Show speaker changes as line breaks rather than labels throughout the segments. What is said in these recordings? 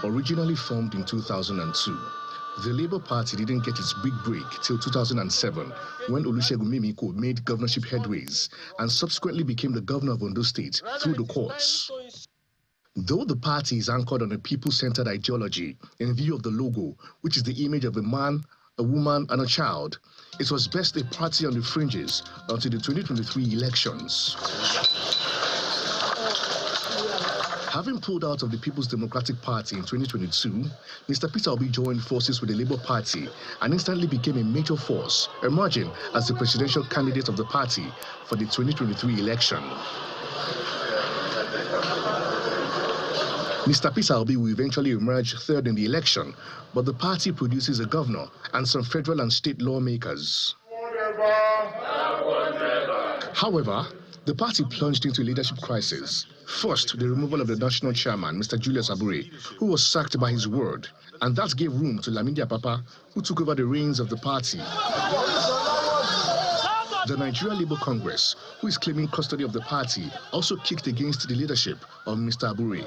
Originally formed in 2002, the Labour Party didn't get its big break till 2007 when Olusegun Mimiko made governorship headways and subsequently became the governor of Ondo State through the courts. Though the party is anchored on a people-centered ideology in view of the logo, which is the image of a man, a woman, and a child, it was best a party on the fringes until the 2023 elections. Having pulled out of the People's Democratic Party in 2022, Mr. Peter Obi joined forces with the Labour Party and instantly became a major force, emerging as the presidential candidate of the party for the 2023 election. Mr. Peter Obi will eventually emerge third in the election, but the party produces a governor and some federal and state lawmakers. However, the party plunged into a leadership crisis. First, the removal of the national chairman, Mr. Julius Abure, who was sacked by his word, and that gave room to Lamidi Apapa, who took over the reins of the party. The Nigeria Labour Congress, who is claiming custody of the party, also kicked against the leadership of Mr. Abure.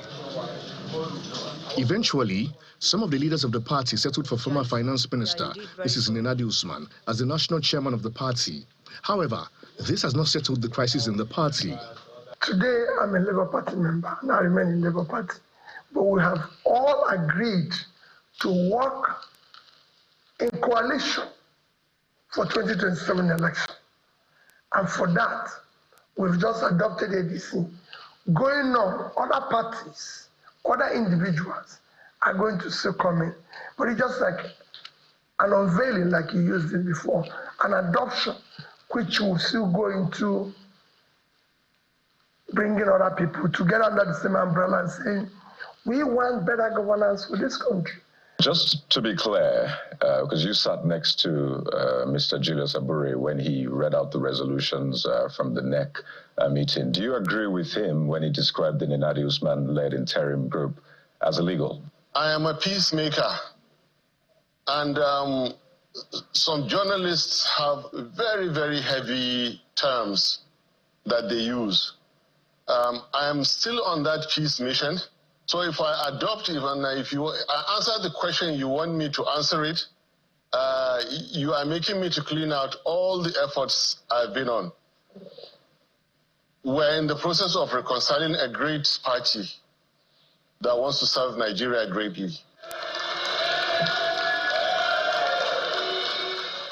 Eventually, some of the leaders of the party settled for former Finance Minister, Mrs. Nenadi Usman, as the national chairman of the party. However, this has not settled the crisis in the party.
Today, I'm a Labour Party member, and I remain in Labour Party. But we have all agreed to work in coalition for 2027 election. And for that, we've just adopted ADC. Going on, other parties, other individuals are going to still come in. But it's just like an unveiling, like you used it before, an adoption, which will still go into bringing other people together under the same umbrella and saying, we want better governance for this country.
Just to be clear, because you sat next to Mr. Julius Abure when he read out the resolutions from the NEC meeting, do you agree with him when he described the Nenadi Usman-led interim group as illegal?
I am a peacemaker, and some journalists have very, very heavy terms that they use. I am still on that peace mission. So if I adopt, even if you answer the question you want me to answer it, you are making me to clean out all the efforts I've been on. We're in the process of reconciling a great party that wants to serve Nigeria greatly.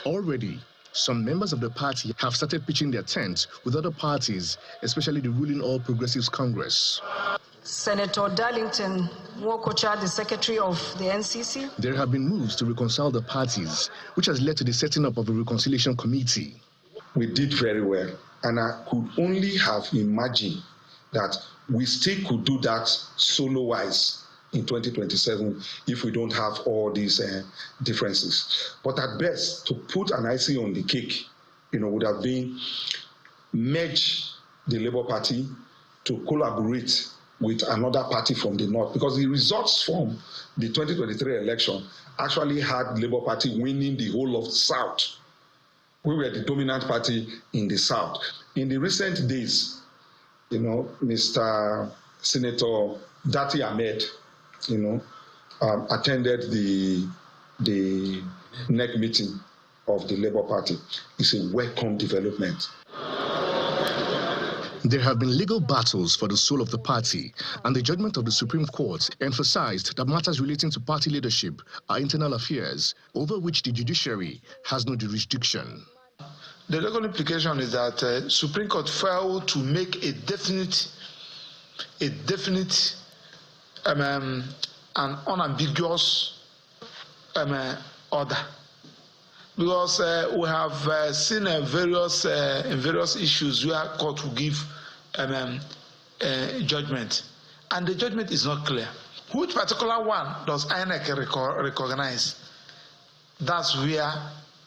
Already, some members of the party have started pitching their tent with other parties, especially the ruling All Progressives Congress.
Senator Darlington Wokocha, the secretary of the NCC.
There have been moves to reconcile the parties, which has led to the setting up of a reconciliation committee.
We did very well, and I could only have imagined that we still could do that solo-wise in 2027 if we don't have all these differences. But at best, to put an icing on the cake, would have been merge the Labour Party to collaborate with another party from the north, because the results from the 2023 election actually had Labour Party winning the whole of South. We were the dominant party in the South. In the recent days, Mr. Senator Dati Ahmed, attended the NEC meeting of the Labour Party. It's a welcome development.
There have been legal battles for the soul of the party, and the judgment of the Supreme Court emphasized that matters relating to party leadership are internal affairs over which the judiciary has no jurisdiction.
The legal implication is that Supreme Court failed to make a definite and unambiguous order. Because we have seen in various issues where court will give judgment, and the judgment is not clear. Which particular one does INEC recognize? That's where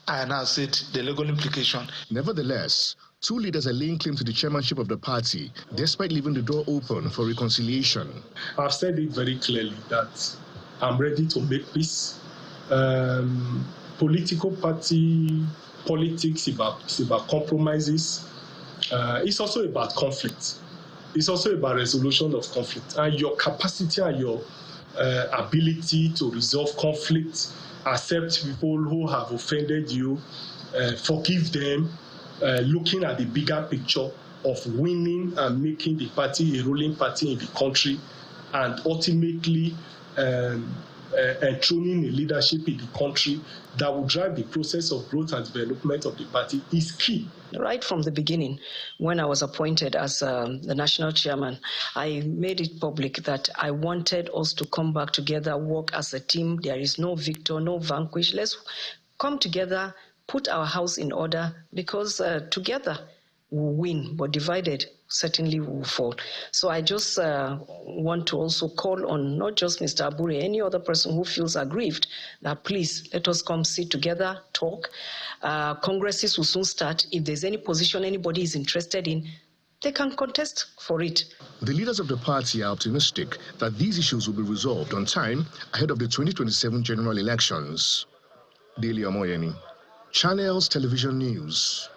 I now said the legal implication.
Nevertheless, two leaders are laying claim to the chairmanship of the party, despite leaving the door open for reconciliation.
I've said it very clearly that I'm ready to make peace. Political party politics is about compromises. It's also about conflict. It's also about resolution of conflict. And your capacity and your ability to resolve conflict, accept people who have offended you, forgive them, looking at the bigger picture of winning and making the party a ruling party in the country, and ultimately enthroning a leadership in the country that will drive the process of growth and development of the party is key.
Right from the beginning, when I was appointed as the national chairman, I made it public that I wanted us to come back together, work as a team. There is no victor, no vanquish. Let's come together, put our house in order, because together we'll win, but divided, certainly will fall. So I just want to also call on not just Mr. Abure, any other person who feels aggrieved, that please let us come sit together, talk. Congresses will soon start. If there's any position anybody is interested in, they can contest for it.
The leaders of the party are optimistic that these issues will be resolved on time ahead of the 2027 general elections. Daily Omoyeni, Channels Television News.